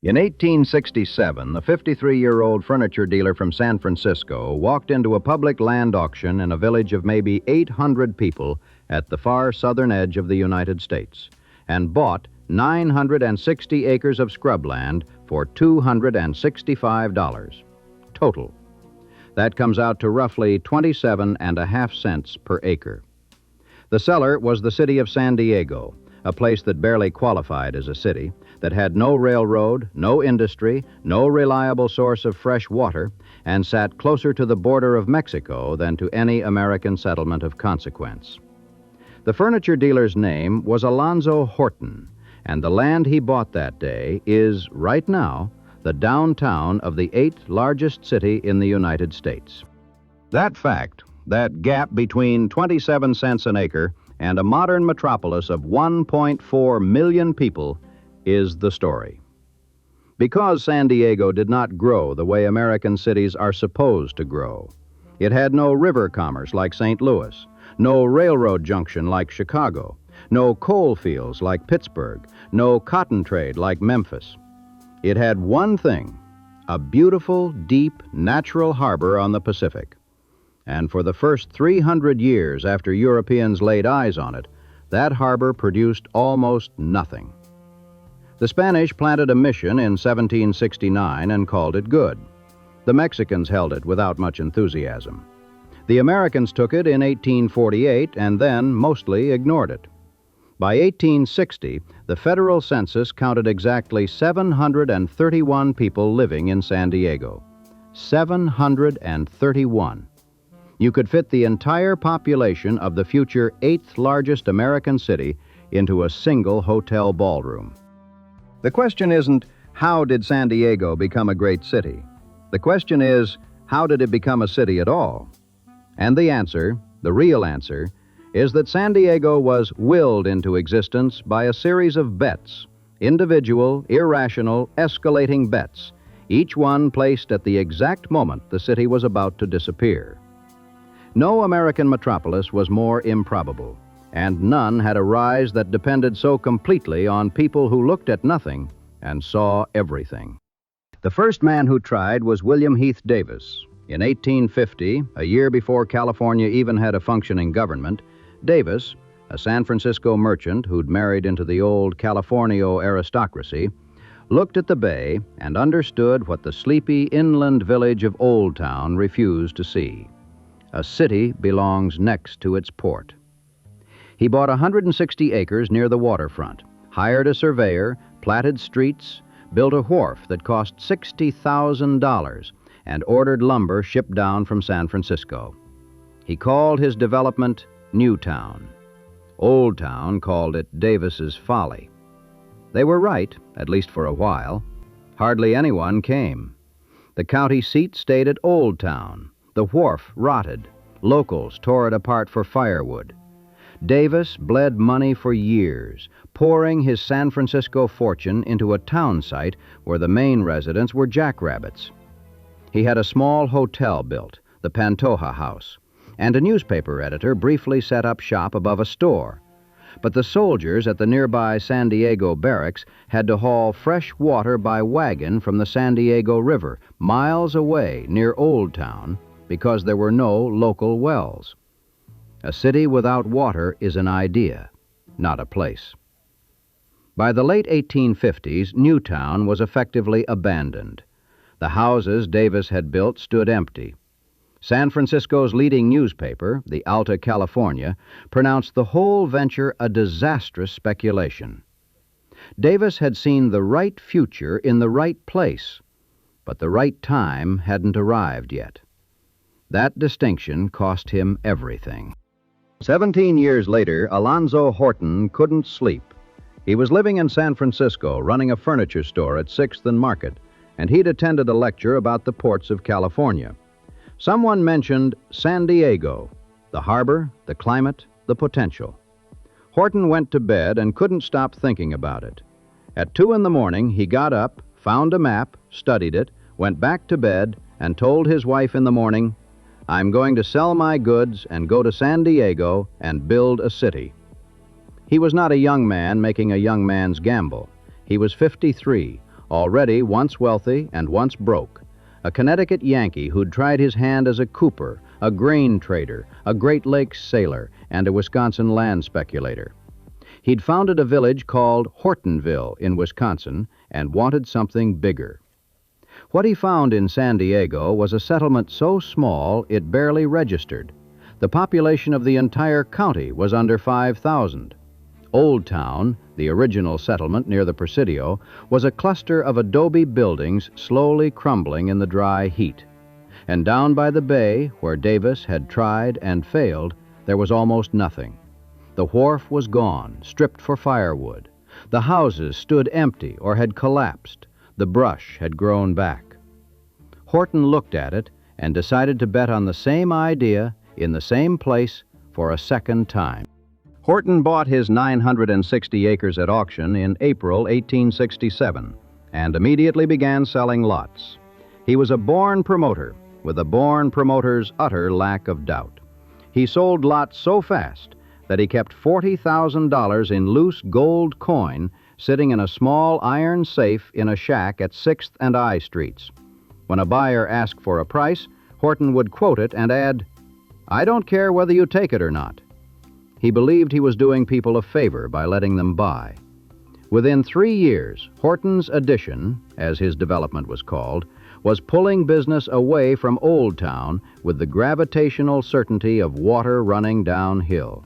In 1867, the 53-year-old furniture dealer from San Francisco walked into a public land auction in a village of maybe 800 people at the far southern edge of the United States and bought 960 acres of scrubland for $265 total. That comes out to roughly 27.5 cents per acre. The seller was the city of San Diego, a place that barely qualified as a city, that had no railroad, no industry, no reliable source of fresh water, and sat closer to the border of Mexico than to any American settlement of consequence. The furniture dealer's name was Alonzo Horton, and the land he bought that day is, right now, the downtown of the 8th largest city in the United States. That fact, that gap between 27 cents an acre and a modern metropolis of 1.4 million people, is the story. Because San Diego did not grow the way American cities are supposed to grow, it had no river commerce like St. Louis, no railroad junction like Chicago, no coal fields like Pittsburgh, no cotton trade like Memphis. It had one thing, a beautiful, deep, natural harbor on the Pacific. And for the first 300 years after Europeans laid eyes on it, that harbor produced almost nothing. The Spanish planted a mission in 1769 and called it good. The Mexicans held it without much enthusiasm. The Americans took it in 1848 and then mostly ignored it. By 1860, the federal census counted exactly 731 people living in San Diego. 731. You could fit the entire population of the future 8th largest American city into a single hotel ballroom. The question isn't, how did San Diego become a great city? The question is, how did it become a city at all? And the answer, the real answer, is that San Diego was willed into existence by a series of bets, individual, irrational, escalating bets, each one placed at the exact moment the city was about to disappear. No American metropolis was more improbable, and none had a rise that depended so completely on people who looked at nothing and saw everything. The first man who tried was William Heath Davis. In 1850, a year before California even had a functioning government, Davis, a San Francisco merchant who'd married into the old Californio aristocracy, looked at the bay and understood what the sleepy inland village of Old Town refused to see. A city belongs next to its port. He bought 160 acres near the waterfront, hired a surveyor, platted streets, built a wharf that cost $60,000, and ordered lumber shipped down from San Francisco. He called his development Newtown. Old Town called it Davis's Folly. They were right, at least for a while. Hardly anyone came. The county seat stayed at Old Town. The wharf rotted. Locals tore it apart for firewood. Davis bled money for years, pouring his San Francisco fortune into a town site where the main residents were jackrabbits. He had a small hotel built, the Pantoja House, and a newspaper editor briefly set up shop above a store. But the soldiers at the nearby San Diego barracks had to haul fresh water by wagon from the San Diego River, miles away near Old Town, because there were no local wells. A city without water is an idea, not a place. By the late 1850s, Newtown was effectively abandoned. The houses Davis had built stood empty. San Francisco's leading newspaper, the Alta California, pronounced the whole venture a disastrous speculation. Davis had seen the right future in the right place, but the right time hadn't arrived yet. That distinction cost him everything. 17 years later, Alonzo Horton couldn't sleep. He was living in San Francisco, running a furniture store at 6th and Market, and he'd attended a lecture about the ports of California. Someone mentioned San Diego, the harbor, the climate, the potential. Horton went to bed and couldn't stop thinking about it. At 2 in the morning, he got up, found a map, studied it, went back to bed, and told his wife in the morning, "I'm going to sell my goods and go to San Diego and build a city." He was not a young man making a young man's gamble. He was 53, already once wealthy and once broke, a Connecticut Yankee who'd tried his hand as a cooper, a grain trader, a Great Lakes sailor, and a Wisconsin land speculator. He'd founded a village called Hortonville in Wisconsin and wanted something bigger. What he found in San Diego was a settlement so small it barely registered. The population of the entire county was under 5,000. Old Town, the original settlement near the Presidio, was a cluster of adobe buildings slowly crumbling in the dry heat. And down by the bay, where Davis had tried and failed, there was almost nothing. The wharf was gone, stripped for firewood. The houses stood empty or had collapsed. The brush had grown back. Horton looked at it and decided to bet on the same idea in the same place for a second time. Horton bought his 960 acres at auction in April 1867 and immediately began selling lots. He was a born promoter, with a born promoter's utter lack of doubt. He sold lots so fast that he kept $40,000 in loose gold coin sitting in a small iron safe in a shack at 6th and I Streets. When a buyer asked for a price, Horton would quote it and add, "I don't care whether you take it or not." He believed he was doing people a favor by letting them buy. Within 3 years, Horton's Addition, as his development was called, was pulling business away from Old Town with the gravitational certainty of water running downhill.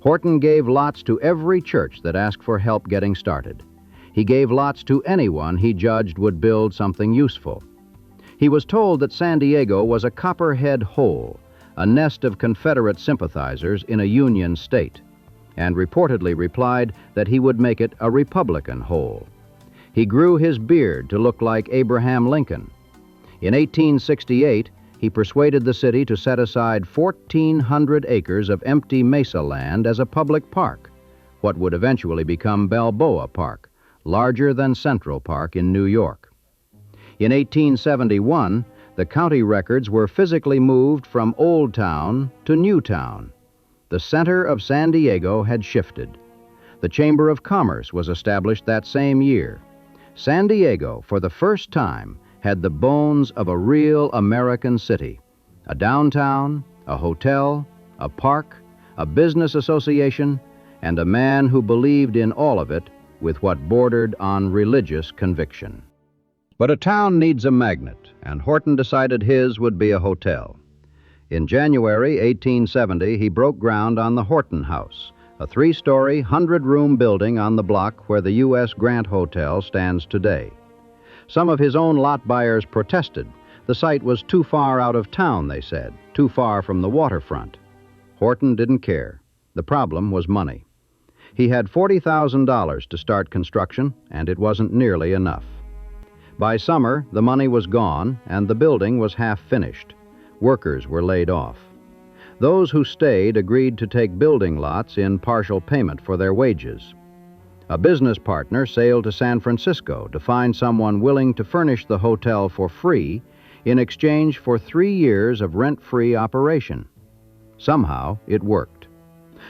Horton gave lots to every church that asked for help getting started. He gave lots to anyone he judged would build something useful. He was told that San Diego was a copperhead hole, a nest of Confederate sympathizers in a Union state, and reportedly replied that he would make it a Republican hole. He grew his beard to look like Abraham Lincoln. In 1868, he persuaded the city to set aside 1,400 acres of empty mesa land as a public park, what would eventually become Balboa Park, larger than Central Park in New York. In 1871, the county records were physically moved from Old Town to New Town. The center of San Diego had shifted. The Chamber of Commerce was established that same year. San Diego, for the first time, had the bones of a real American city: a downtown, a hotel, a park, a business association, and a man who believed in all of it with what bordered on religious conviction. But a town needs a magnet, and Horton decided his would be a hotel. In January 1870, he broke ground on the Horton House, a 3-story, 100-room building on the block where the U.S. Grant Hotel stands today. Some of his own lot buyers protested. The site was too far out of town, they said, too far from the waterfront. Horton didn't care. The problem was money. He had $40,000 to start construction, and it wasn't nearly enough. By summer, the money was gone, and the building was half finished. Workers were laid off. Those who stayed agreed to take building lots in partial payment for their wages. A business partner sailed to San Francisco to find someone willing to furnish the hotel for free in exchange for 3 years of rent-free operation. Somehow, it worked.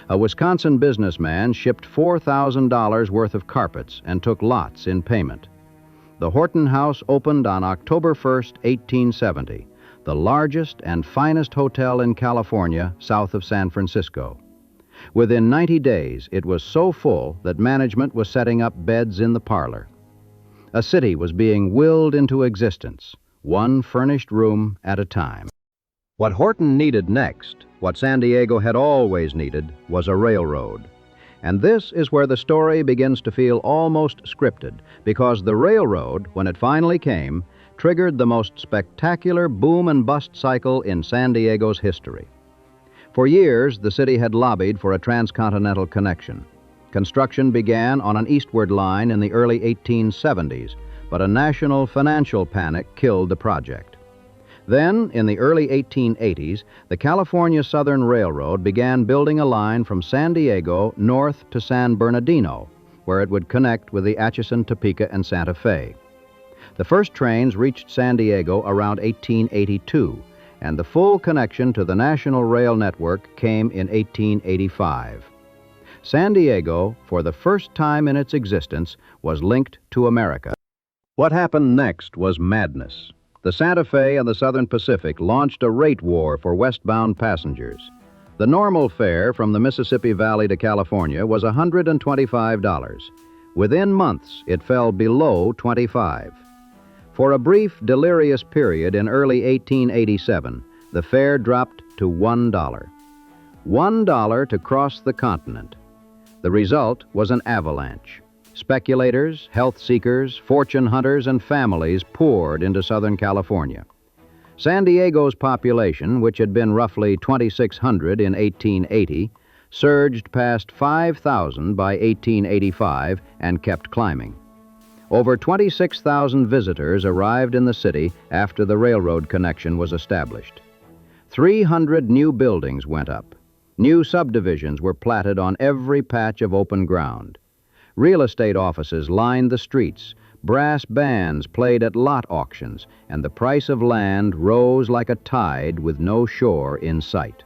A Wisconsin businessman shipped $4,000 worth of carpets and took lots in payment. The Horton House opened on October 1st, 1870, the largest and finest hotel in California south of San Francisco. Within 90 days, it was so full that management was setting up beds in the parlor. A city was being willed into existence, one furnished room at a time. What Horton needed next, what San Diego had always needed, was a railroad. And this is where the story begins to feel almost scripted, because the railroad, when it finally came, triggered the most spectacular boom and bust cycle in San Diego's history. For years, the city had lobbied for a transcontinental connection. Construction began on an eastward line in the early 1870s, but a national financial panic killed the project. Then, in the early 1880s, the California Southern Railroad began building a line from San Diego north to San Bernardino, where it would connect with the Atchison, Topeka, and Santa Fe. The first trains reached San Diego around 1882, and the full connection to the national rail network came in 1885. San Diego, for the first time in its existence, was linked to America. What happened next was madness. The Santa Fe and the Southern Pacific launched a rate war for westbound passengers. The normal fare from the Mississippi Valley to California was $125. Within months, it fell below $25. For a brief, delirious period in early 1887, the fare dropped to $1. $1 to cross the continent. The result was an avalanche. Speculators, health seekers, fortune hunters, and families poured into Southern California. San Diego's population, which had been roughly 2,600 in 1880, surged past 5,000 by 1885 and kept climbing. Over 26,000 visitors arrived in the city after the railroad connection was established. 300 new buildings went up. New subdivisions were platted on every patch of open ground. Real estate offices lined the streets, brass bands played at lot auctions, and the price of land rose like a tide with no shore in sight.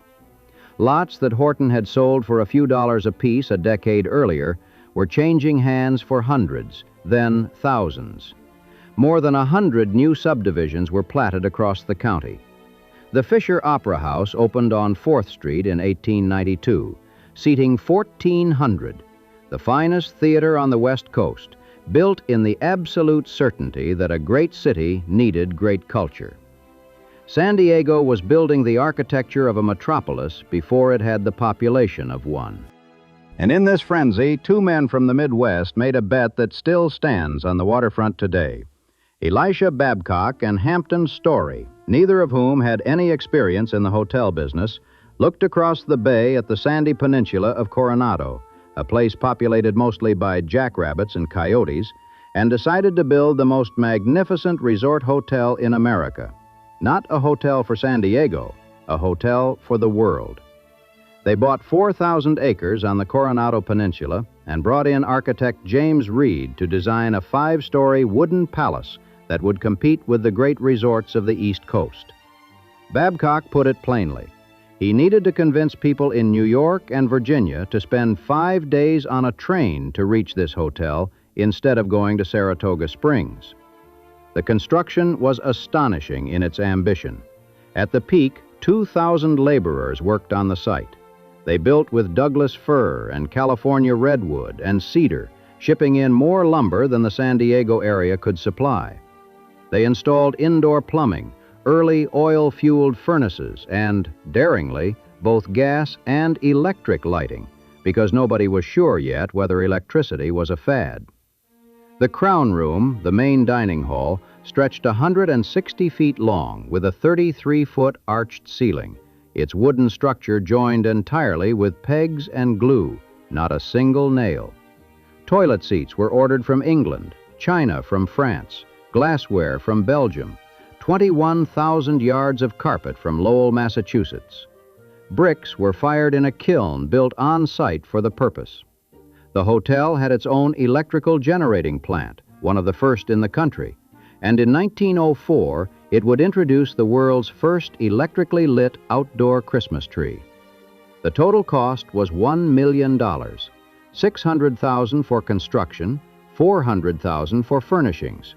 Lots that Horton had sold for a few dollars apiece a decade earlier were changing hands for hundreds, then thousands. More than 100 new subdivisions were platted across the county. The Fisher Opera House opened on 4th Street in 1892, seating 1,400. The finest theater on the West Coast, built in the absolute certainty that a great city needed great culture. San Diego was building the architecture of a metropolis before it had the population of one. And in this frenzy, two men from the Midwest made a bet that still stands on the waterfront today. Elisha Babcock and Hampton Story, neither of whom had any experience in the hotel business, looked across the bay at the sandy peninsula of Coronado, a place populated mostly by jackrabbits and coyotes, and decided to build the most magnificent resort hotel in America. Not a hotel for San Diego, a hotel for the world. They bought 4,000 acres on the Coronado Peninsula and brought in architect James Reed to design a 5-story wooden palace that would compete with the great resorts of the East Coast. Babcock put it plainly. He needed to convince people in New York and Virginia to spend 5 days on a train to reach this hotel instead of going to Saratoga Springs. The construction was astonishing in its ambition. At the peak, 2,000 laborers worked on the site. They built with Douglas fir and California redwood and cedar, shipping in more lumber than the San Diego area could supply. They installed indoor plumbing, early oil-fueled furnaces, and, daringly, both gas and electric lighting, because nobody was sure yet whether electricity was a fad. The Crown Room, the main dining hall, stretched 160 feet long with a 33-foot arched ceiling, its wooden structure joined entirely with pegs and glue, not a single nail. Toilet seats were ordered from England, china from France, glassware from Belgium, 21,000 yards of carpet from Lowell, Massachusetts. Bricks were fired in a kiln built on site for the purpose. The hotel had its own electrical generating plant, one of the first in the country, and in 1904 it would introduce the world's first electrically lit outdoor Christmas tree. The total cost was $1 million, $600,000 for construction, $400,000 for furnishings.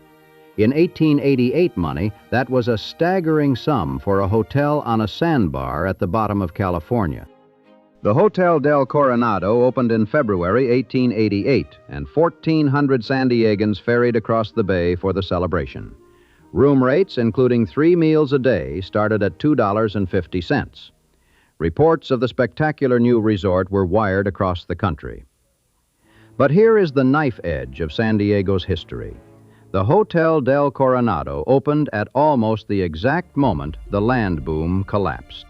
In 1888 money, that was a staggering sum for a hotel on a sandbar at the bottom of California. The Hotel del Coronado opened in February 1888, and 1,400 San Diegans ferried across the bay for the celebration. Room rates, including 3 meals a day, started at $2.50. Reports of the spectacular new resort were wired across the country. But here is the knife edge of San Diego's history. The Hotel del Coronado opened at almost the exact moment the land boom collapsed.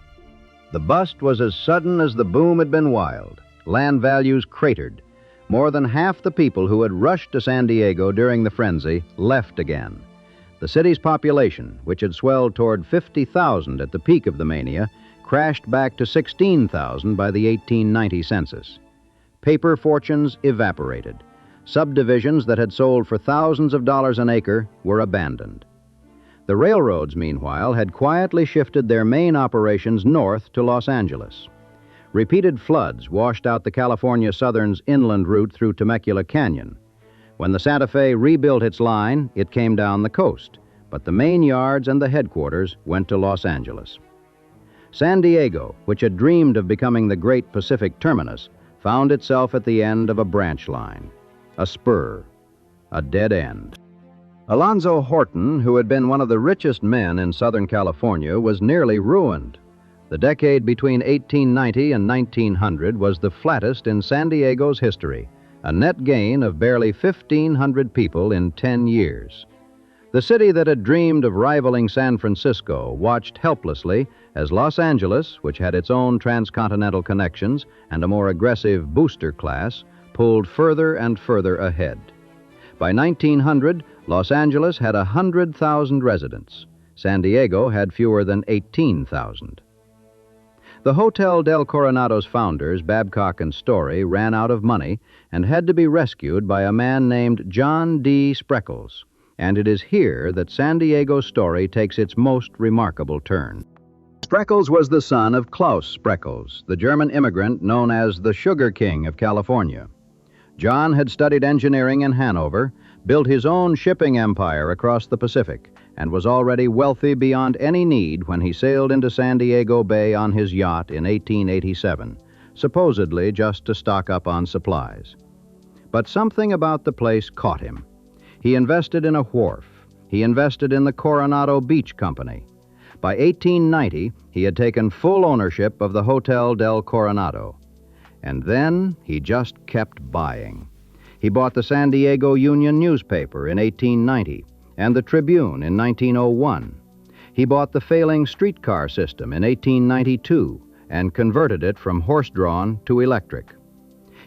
The bust was as sudden as the boom had been wild. Land values cratered. More than half the people who had rushed to San Diego during the frenzy left again. The city's population, which had swelled toward 50,000 at the peak of the mania, crashed back to 16,000 by the 1890 census. Paper fortunes evaporated. Subdivisions that had sold for thousands of dollars an acre were abandoned. The railroads, meanwhile, had quietly shifted their main operations north to Los Angeles. Repeated floods washed out the California Southern's inland route through Temecula Canyon. When the Santa Fe rebuilt its line, it came down the coast, but the main yards and the headquarters went to Los Angeles. San Diego, which had dreamed of becoming the great Pacific terminus, found itself at the end of a branch line, a spur, a dead end. Alonzo Horton, who had been one of the richest men in Southern California, was nearly ruined. The decade between 1890 and 1900 was the flattest in San Diego's history, a net gain of barely 1,500 people in 10 years. The city that had dreamed of rivaling San Francisco watched helplessly as Los Angeles, which had its own transcontinental connections and a more aggressive booster class, pulled further and further ahead. By 1900, Los Angeles had 100,000 residents. San Diego had fewer than 18,000. The Hotel del Coronado's founders, Babcock and Story, ran out of money and had to be rescued by a man named John D. Spreckels. And it is here that San Diego's story takes its most remarkable turn. Spreckels was the son of Klaus Spreckels, the German immigrant known as the Sugar King of California. John had studied engineering in Hanover, built his own shipping empire across the Pacific, and was already wealthy beyond any need when he sailed into San Diego Bay on his yacht in 1887, supposedly just to stock up on supplies. But something about the place caught him. He invested in a wharf. He invested in the Coronado Beach Company. By 1890, he had taken full ownership of the Hotel del Coronado. And then he just kept buying. He bought the San Diego Union newspaper in 1890 and the Tribune in 1901. He bought the failing streetcar system in 1892 and converted it from horse-drawn to electric.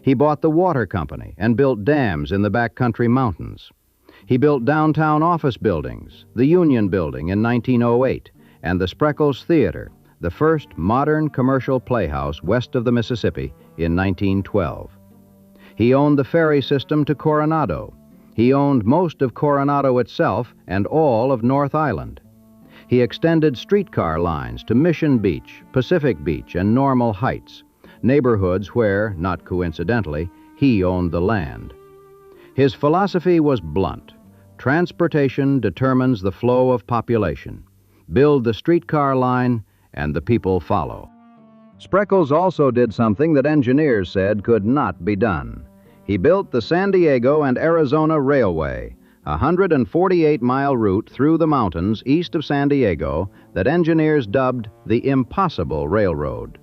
He bought the water company and built dams in the backcountry mountains. He built downtown office buildings, the Union Building in 1908, and the Spreckels Theater, the first modern commercial playhouse west of the Mississippi, in 1912. He owned the ferry system to Coronado. He owned most of Coronado itself and all of North Island. He extended streetcar lines to Mission Beach, Pacific Beach, and Normal Heights, neighborhoods where, not coincidentally, he owned the land. His philosophy was blunt. Transportation determines the flow of population. Build the streetcar line, and the people follow. Spreckels also did something that engineers said could not be done. He built the San Diego and Arizona Railway, a 148-mile route through the mountains east of San Diego that engineers dubbed the Impossible Railroad.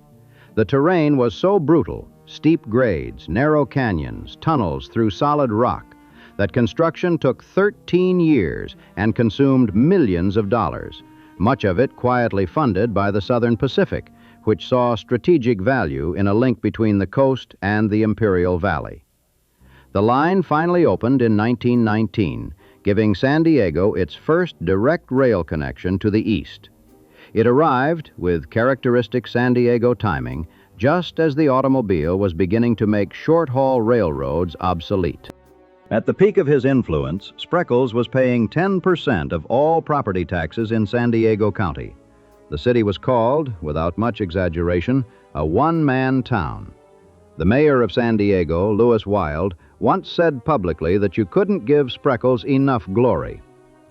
The terrain was so brutal, steep grades, narrow canyons, tunnels through solid rock, that construction took 13 years and consumed millions of dollars, much of it quietly funded by the Southern Pacific, which saw strategic value in a link between the coast and the Imperial Valley. The line finally opened in 1919, giving San Diego its first direct rail connection to the east. It arrived, with characteristic San Diego timing, just as the automobile was beginning to make short-haul railroads obsolete. At the peak of his influence, Spreckels was paying 10% of all property taxes in San Diego County. The city was called, without much exaggeration, a one-man town. The mayor of San Diego, Louis Wilde, once said publicly that you couldn't give Spreckels enough glory.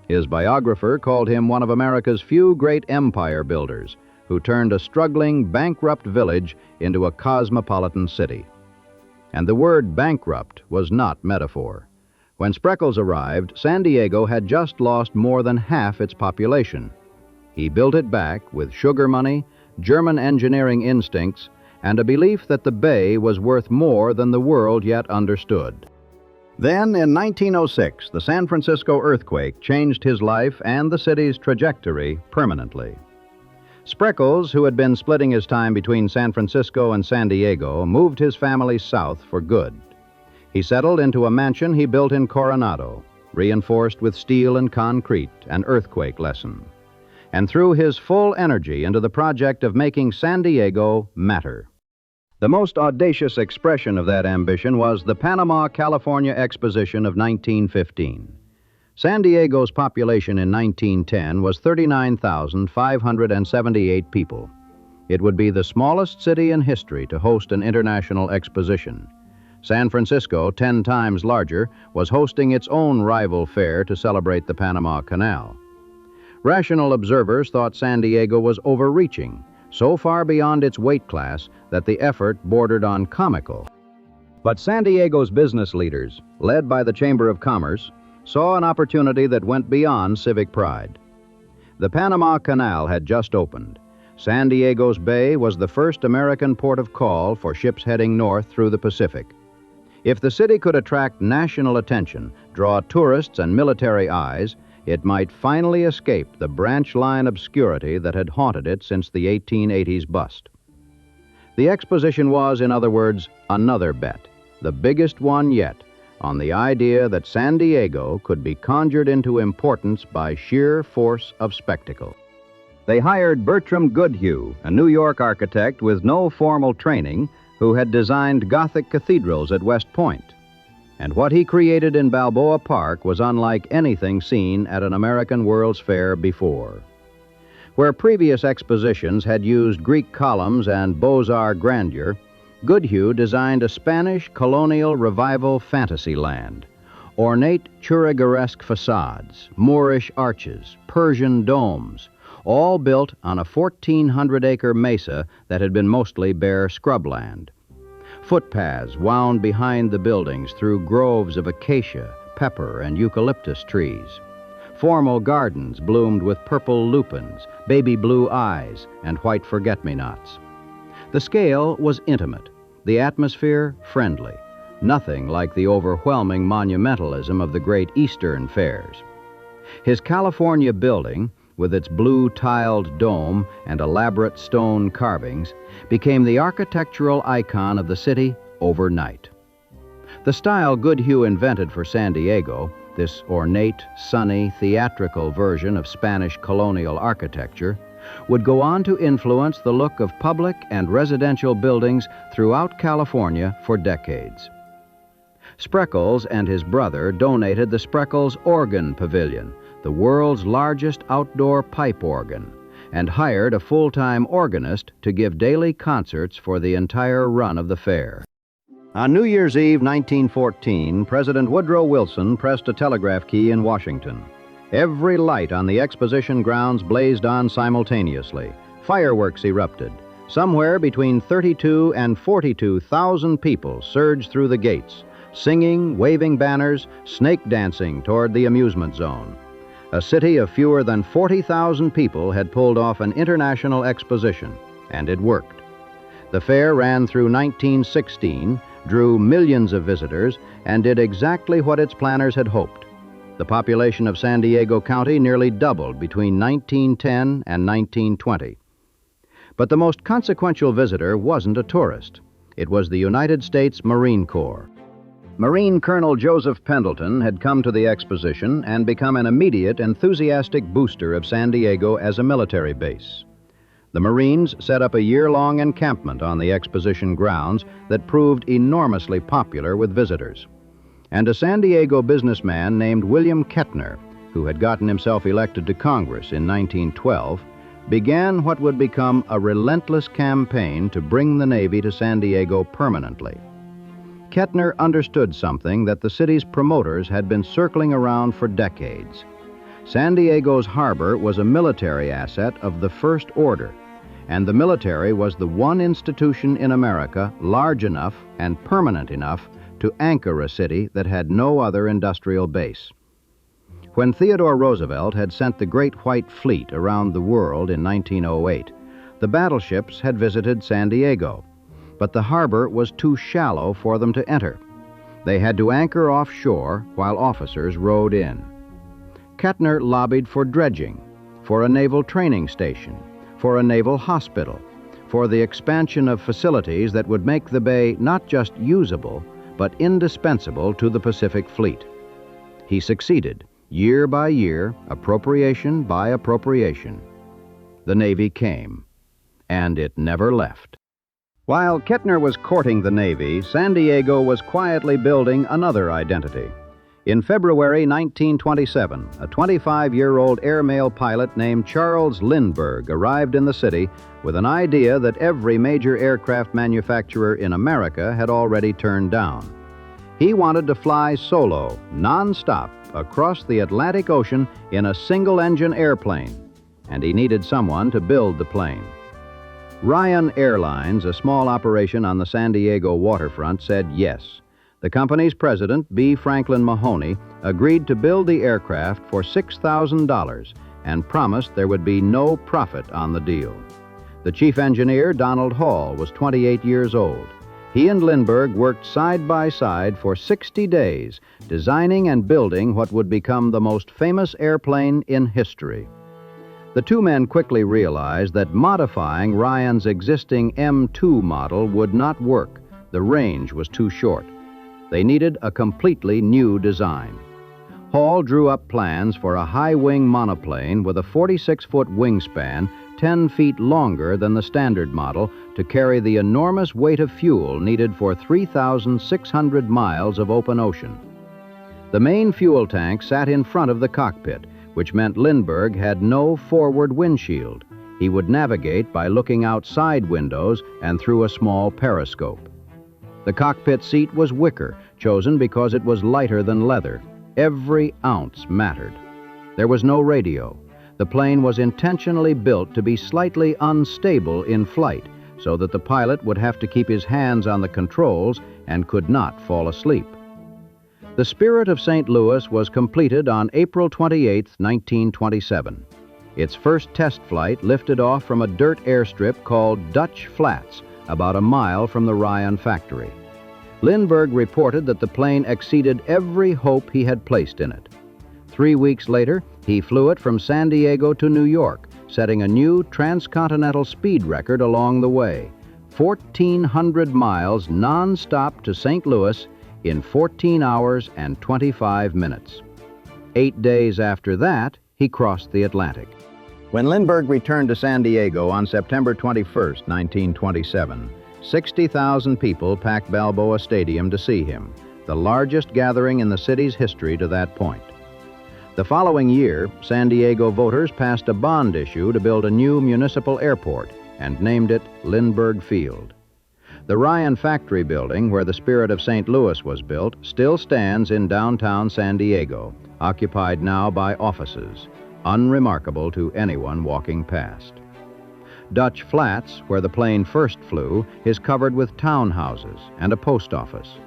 His biographer called him one of America's few great empire builders who turned a struggling, bankrupt village into a cosmopolitan city. And the word bankrupt was not metaphor. When Spreckels arrived, San Diego had just lost more than half its population. He built it back with sugar money, German engineering instincts, and a belief that the bay was worth more than the world yet understood. Then, in 1906, the San Francisco earthquake changed his life and the city's trajectory permanently. Spreckels, who had been splitting his time between San Francisco and San Diego, moved his family south for good. He settled into a mansion he built in Coronado, reinforced with steel and concrete, an earthquake lesson, and threw his full energy into the project of making San Diego matter. The most audacious expression of that ambition was the Panama-California Exposition of 1915. San Diego's population in 1910 was 39,578 people. It would be the smallest city in history to host an international exposition. San Francisco, 10 times larger, was hosting its own rival fair to celebrate the Panama Canal. Rational observers thought San Diego was overreaching, so far beyond its weight class that the effort bordered on comical. But San Diego's business leaders, led by the Chamber of Commerce, saw an opportunity that went beyond civic pride. The Panama Canal had just opened. San Diego's bay was the first American port of call for ships heading north through the Pacific. If the city could attract national attention, draw tourists and military eyes, it might finally escape the branch line obscurity that had haunted it since the 1880s bust. The exposition was, in other words, another bet, the biggest one yet, on the idea that San Diego could be conjured into importance by sheer force of spectacle. They hired Bertram Goodhue, a New York architect with no formal training, who had designed Gothic cathedrals at West Point. And what he created in Balboa Park was unlike anything seen at an American World's Fair before. Where previous expositions had used Greek columns and Beaux-Arts grandeur, Goodhue designed a Spanish colonial revival fantasy land. Ornate Churrigueresque facades, Moorish arches, Persian domes, all built on a 1,400-acre mesa that had been mostly bare scrubland. Footpaths wound behind the buildings through groves of acacia, pepper, and eucalyptus trees. Formal gardens bloomed with purple lupins, baby blue eyes, and white forget-me-nots. The scale was intimate, the atmosphere friendly, nothing like the overwhelming monumentalism of the great Eastern fairs. His California building, with its blue-tiled dome and elaborate stone carvings, became the architectural icon of the city overnight. The style Goodhue invented for San Diego, this ornate, sunny, theatrical version of Spanish colonial architecture, would go on to influence the look of public and residential buildings throughout California for decades. Spreckels and his brother donated the Spreckels Organ Pavilion, the world's largest outdoor pipe organ, and hired a full-time organist to give daily concerts for the entire run of the fair. On New Year's Eve 1914, President Woodrow Wilson pressed a telegraph key in Washington. Every light on the exposition grounds blazed on simultaneously. Fireworks erupted. Somewhere between 32 and 42,000 people surged through the gates, singing, waving banners, snake dancing toward the amusement zone. A city of fewer than 40,000 people had pulled off an international exposition, and it worked. The fair ran through 1916, drew millions of visitors, and did exactly what its planners had hoped. The population of San Diego County nearly doubled between 1910 and 1920. But the most consequential visitor wasn't a tourist. It was the United States Marine Corps. Marine Colonel Joseph Pendleton had come to the exposition and become an immediate, enthusiastic booster of San Diego as a military base. The Marines set up a year-long encampment on the exposition grounds that proved enormously popular with visitors. And a San Diego businessman named William Kettner, who had gotten himself elected to Congress in 1912, began what would become a relentless campaign to bring the Navy to San Diego permanently. Kettner understood something that the city's promoters had been circling around for decades. San Diego's harbor was a military asset of the first order, and the military was the one institution in America large enough and permanent enough to anchor a city that had no other industrial base. When Theodore Roosevelt had sent the Great White Fleet around the world in 1908, the battleships had visited San Diego, but the harbor was too shallow for them to enter. They had to anchor offshore while officers rowed in. Kettner lobbied for dredging, for a naval training station, for a naval hospital, for the expansion of facilities that would make the bay not just usable, but indispensable to the Pacific Fleet. He succeeded, year by year, appropriation by appropriation. The Navy came, and it never left. While Kettner was courting the Navy, San Diego was quietly building another identity. In February 1927, a 25-year-old airmail pilot named Charles Lindbergh arrived in the city with an idea that every major aircraft manufacturer in America had already turned down. He wanted to fly solo, non-stop, across the Atlantic Ocean in a single-engine airplane, and he needed someone to build the plane. Ryan Airlines, a small operation on the San Diego waterfront, said yes. The company's president, B. Franklin Mahoney, agreed to build the aircraft for $6,000 and promised there would be no profit on the deal. The chief engineer, Donald Hall, was 28 years old. He and Lindbergh worked side by side for 60 days, designing and building what would become the most famous airplane in history. The two men quickly realized that modifying Ryan's existing M2 model would not work. The range was too short. They needed a completely new design. Hall drew up plans for a high-wing monoplane with a 46-foot wingspan, 10 feet longer than the standard model, to carry the enormous weight of fuel needed for 3,600 miles of open ocean. The main fuel tank sat in front of the cockpit, which meant Lindbergh had no forward windshield. He would navigate by looking out side windows and through a small periscope. The cockpit seat was wicker, chosen because it was lighter than leather. Every ounce mattered. There was no radio. The plane was intentionally built to be slightly unstable in flight, so that the pilot would have to keep his hands on the controls and could not fall asleep. The Spirit of St. Louis was completed on April 28, 1927. Its first test flight lifted off from a dirt airstrip called Dutch Flats, about a mile from the Ryan factory. Lindbergh reported that the plane exceeded every hope he had placed in it. 3 weeks later, he flew it from San Diego to New York, setting a new transcontinental speed record along the way, 1,400 miles non-stop to St. Louis in 14 hours and 25 minutes. 8 days after that, he crossed the Atlantic. When Lindbergh returned to San Diego on September 21, 1927, 60,000 people packed Balboa Stadium to see him, the largest gathering in the city's history to that point. The following year, San Diego voters passed a bond issue to build a new municipal airport and named it Lindbergh Field. The Ryan factory building, where the Spirit of St. Louis was built, still stands in downtown San Diego, occupied now by offices, unremarkable to anyone walking past. Dutch Flats, where the plane first flew, is covered with townhouses and a post office.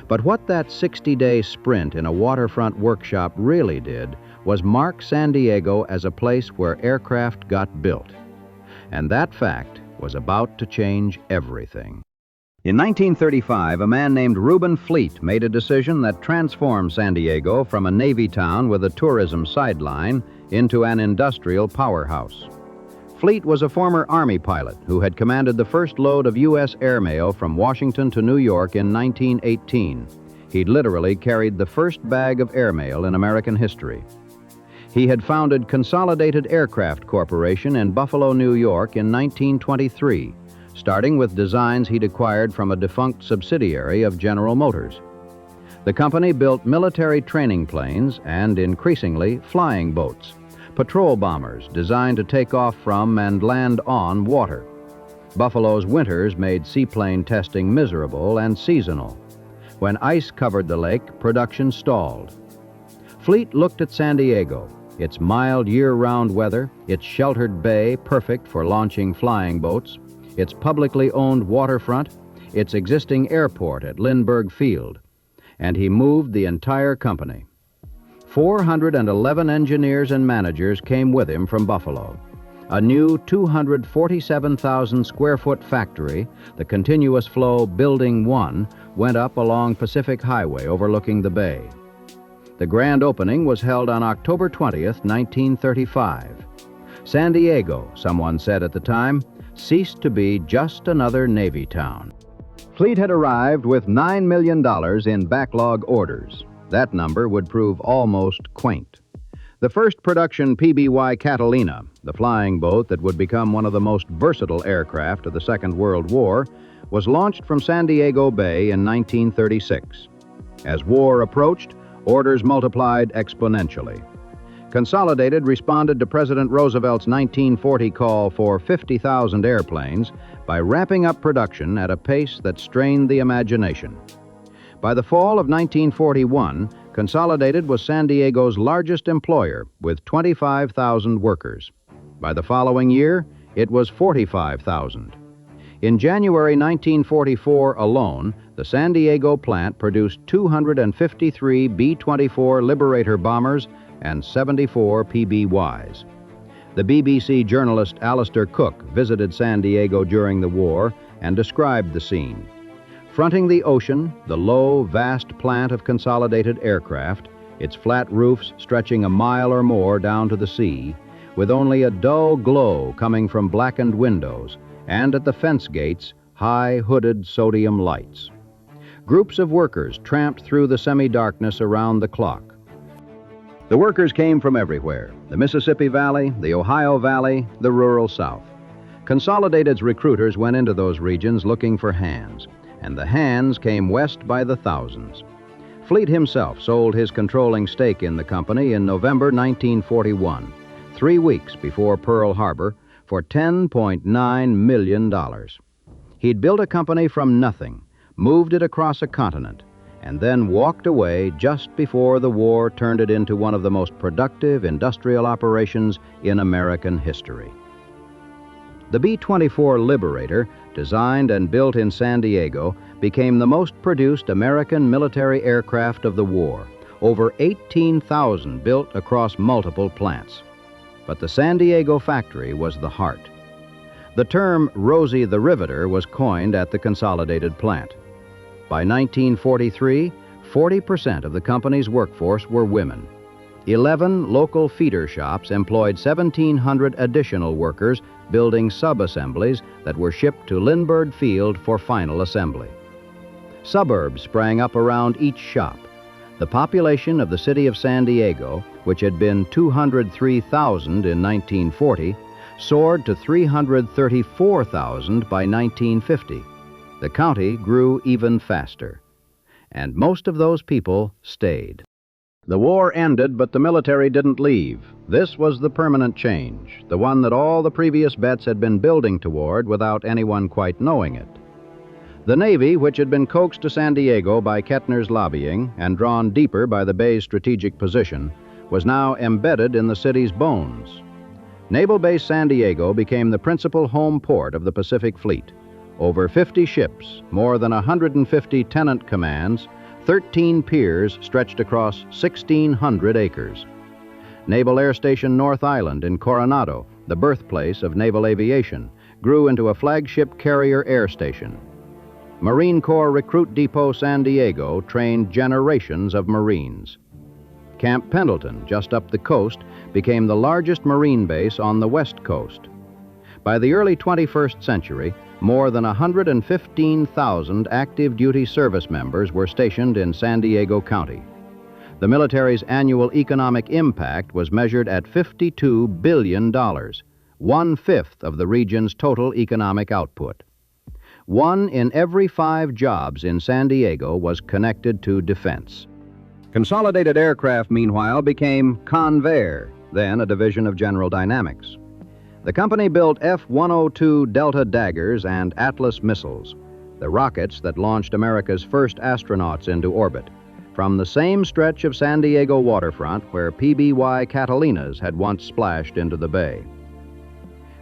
But what that 60-day sprint in a waterfront workshop really did was mark San Diego as a place where aircraft got built. And that fact was about to change everything. In 1935, a man named Reuben Fleet made a decision that transformed San Diego from a Navy town with a tourism sideline into an industrial powerhouse. Fleet was a former Army pilot who had commanded the first load of U.S. airmail from Washington to New York in 1918. He'd literally carried the first bag of airmail in American history. He had founded Consolidated Aircraft Corporation in Buffalo, New York in 1923, starting with designs he'd acquired from a defunct subsidiary of General Motors. The company built military training planes and, increasingly, flying boats, patrol bombers designed to take off from and land on water. Buffalo's winters made seaplane testing miserable and seasonal. When ice covered the lake, production stalled. Fleet looked at San Diego, its mild year-round weather, its sheltered bay perfect for launching flying boats, its publicly owned waterfront, its existing airport at Lindbergh Field, and he moved the entire company. 411 engineers and managers came with him from Buffalo. A new 247,000-square-foot factory, the continuous flow Building 1, went up along Pacific Highway overlooking the bay. The grand opening was held on October 20th, 1935. San Diego, someone said at the time, ceased to be just another Navy town. Fleet had arrived with $9 million in backlog orders. That number would prove almost quaint. The first production PBY Catalina, the flying boat that would become one of the most versatile aircraft of the Second World War, was launched from San Diego Bay in 1936. As war approached, Orders multiplied exponentially. Consolidated responded to President Roosevelt's 1940 call for 50,000 airplanes by ramping up production at a pace that strained the imagination. By the fall of 1941, Consolidated was San Diego's largest employer with 25,000 workers. By the following year, it was 45,000. In January 1944 alone, the San Diego plant produced 253 B-24 Liberator bombers and 74 PBYs. The BBC journalist Alistair Cook visited San Diego during the war and described the scene. Fronting the ocean, the low, vast plant of Consolidated Aircraft, its flat roofs stretching a mile or more down to the sea, with only a dull glow coming from blackened windows, and at the fence gates, high hooded sodium lights. Groups of workers tramped through the semi-darkness around the clock. The workers came from everywhere: the Mississippi Valley, the Ohio Valley, the rural South. Consolidated's recruiters went into those regions looking for hands, and the hands came west by the thousands. Fleet himself sold his controlling stake in the company in November 1941, 3 weeks before Pearl Harbor, for $10.9 million. He'd built a company from nothing, moved it across a continent, and then walked away just before the war turned it into one of the most productive industrial operations in American history. The B-24 Liberator, designed and built in San Diego, became the most produced American military aircraft of the war, over 18,000 built across multiple plants. But the San Diego factory was the heart. The term Rosie the Riveter was coined at the Consolidated plant. By 1943, 40% of the company's workforce were women. 11 local feeder shops employed 1,700 additional workers building sub-assemblies that were shipped to Lindbergh Field for final assembly. Suburbs sprang up around each shop. The population of the city of San Diego, which had been 203,000 in 1940, soared to 334,000 by 1950. The county grew even faster. And most of those people stayed. The war ended, but the military didn't leave. This was the permanent change, the one that all the previous bets had been building toward without anyone quite knowing it. The Navy, which had been coaxed to San Diego by Kettner's lobbying and drawn deeper by the bay's strategic position, was now embedded in the city's bones. Naval Base San Diego became the principal home port of the Pacific Fleet. Over 50 ships, more than 150 tenant commands, 13 piers stretched across 1,600 acres. Naval Air Station North Island in Coronado, the birthplace of naval aviation, grew into a flagship carrier air station. Marine Corps Recruit Depot San Diego trained generations of Marines. Camp Pendleton, just up the coast, became the largest Marine base on the West Coast. By the early 21st century, more than 115,000 active duty service members were stationed in San Diego County. The military's annual economic impact was measured at $52 billion, 1/5 of the region's total economic output. 1 in every 5 jobs in San Diego was connected to defense. Consolidated Aircraft, meanwhile, became Convair, then a division of General Dynamics. The company built F-102 Delta Daggers and Atlas missiles, the rockets that launched America's first astronauts into orbit, from the same stretch of San Diego waterfront where PBY Catalinas had once splashed into the bay.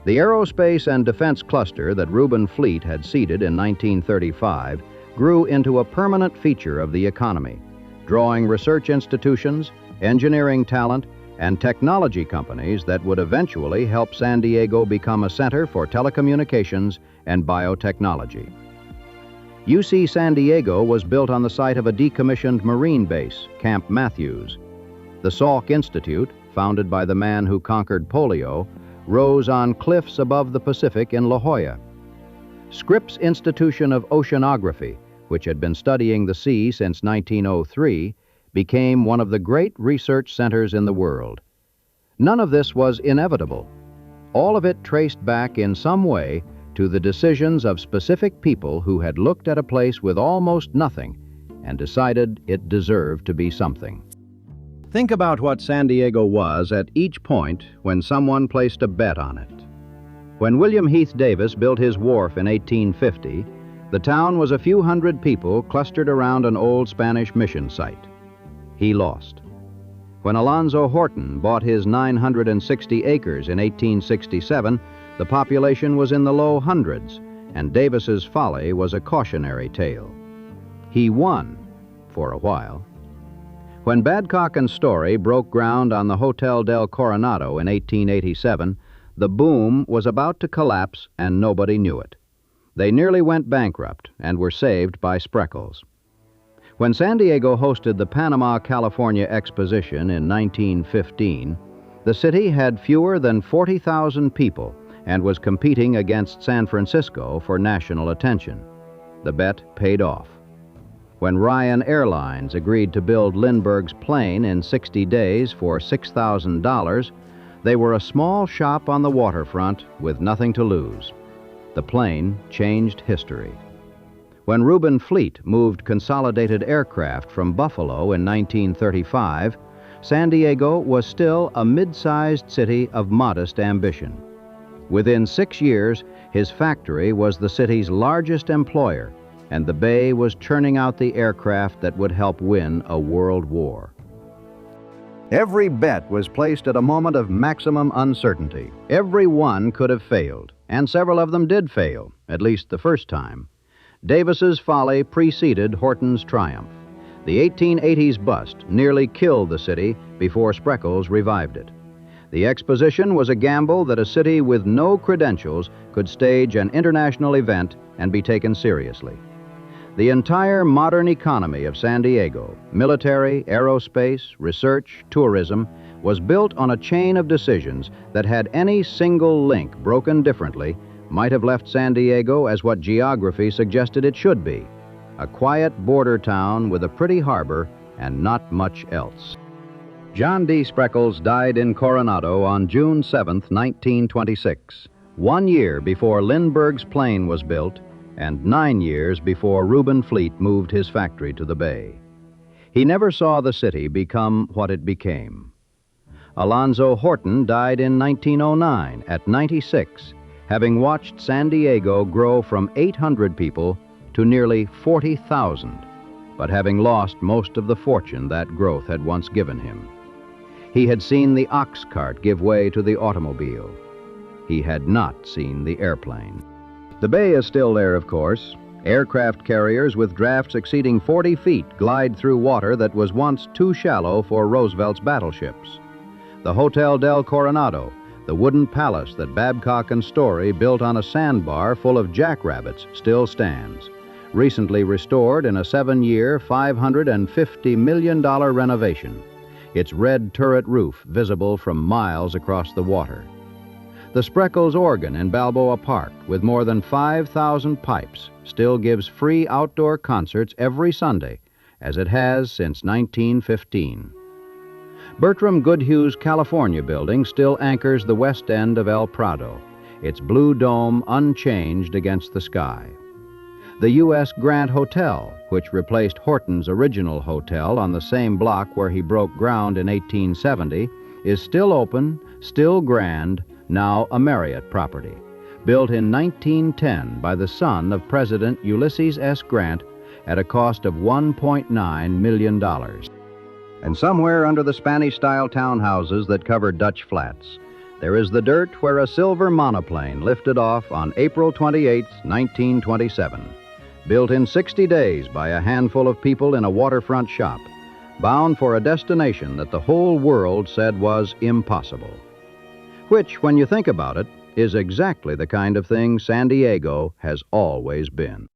The aerospace and defense cluster that Reuben Fleet had seeded in 1935 grew into a permanent feature of the economy, drawing research institutions, engineering talent, and technology companies that would eventually help San Diego become a center for telecommunications and biotechnology. UC San Diego was built on the site of a decommissioned Marine base, Camp Matthews. The Salk Institute, founded by the man who conquered polio, rose on cliffs above the Pacific in La Jolla. Scripps Institution of Oceanography, which had been studying the sea since 1903, became one of the great research centers in the world. None of this was inevitable. All of it traced back in some way to the decisions of specific people who had looked at a place with almost nothing and decided it deserved to be something. Think about what San Diego was at each point when someone placed a bet on it. When William Heath Davis built his wharf in 1850, the town was a few hundred people clustered around an old Spanish mission site. He lost. When Alonzo Horton bought his 960 acres in 1867, the population was in the low hundreds, and Davis's Folly was a cautionary tale. He won, for a while. When Badcock and Story broke ground on the Hotel del Coronado in 1887, the boom was about to collapse and nobody knew it. They nearly went bankrupt and were saved by Spreckels. When San Diego hosted the Panama-California Exposition in 1915, the city had fewer than 40,000 people and was competing against San Francisco for national attention. The bet paid off. When Ryan Airlines agreed to build Lindbergh's plane in 60 days for $6,000, they were a small shop on the waterfront with nothing to lose. The plane changed history. When Reuben Fleet moved Consolidated Aircraft from Buffalo in 1935, San Diego was still a mid-sized city of modest ambition. Within 6 years, his factory was the city's largest employer, and the Bay was churning out the aircraft that would help win a world war. Every bet was placed at a moment of maximum uncertainty. Every one could have failed, and several of them did fail, at least the first time. Davis's Folly preceded Horton's triumph. The 1880s bust nearly killed the city before Spreckels revived it. The exposition was a gamble that a city with no credentials could stage an international event and be taken seriously. The entire modern economy of San Diego, military, aerospace, research, tourism, was built on a chain of decisions that, had any single link broken differently, might have left San Diego as what geography suggested it should be: a quiet border town with a pretty harbor and not much else. John D. Spreckels died in Coronado on June 7, 1926, 1 year before Lindbergh's plane was built and 9 years before Reuben Fleet moved his factory to the Bay. He never saw the city become what it became. Alonzo Horton died in 1909 at 96, having watched San Diego grow from 800 people to nearly 40,000, but having lost most of the fortune that growth had once given him. He had seen the ox cart give way to the automobile. He had not seen the airplane. The Bay is still there, of course. Aircraft carriers with drafts exceeding 40 feet glide through water that was once too shallow for Roosevelt's battleships. The Hotel del Coronado, the wooden palace that Babcock and Story built on a sandbar full of jackrabbits, still stands, recently restored in a 7-year, $550 million renovation, its red turret roof visible from miles across the water. The Spreckels organ in Balboa Park, with more than 5,000 pipes, still gives free outdoor concerts every Sunday, as it has since 1915. Bertram Goodhue's California building still anchors the west end of El Prado, its blue dome unchanged against the sky. The U.S. Grant Hotel, which replaced Horton's original hotel on the same block where he broke ground in 1870, is still open, still grand, now a Marriott property, built in 1910 by the son of President Ulysses S. Grant at a cost of $1.9 million. And somewhere under the Spanish-style townhouses that cover Dutch Flats, there is the dirt where a silver monoplane lifted off on April 28, 1927, built in 60 days by a handful of people in a waterfront shop, bound for a destination that the whole world said was impossible. Which, when you think about it, is exactly the kind of thing San Diego has always been.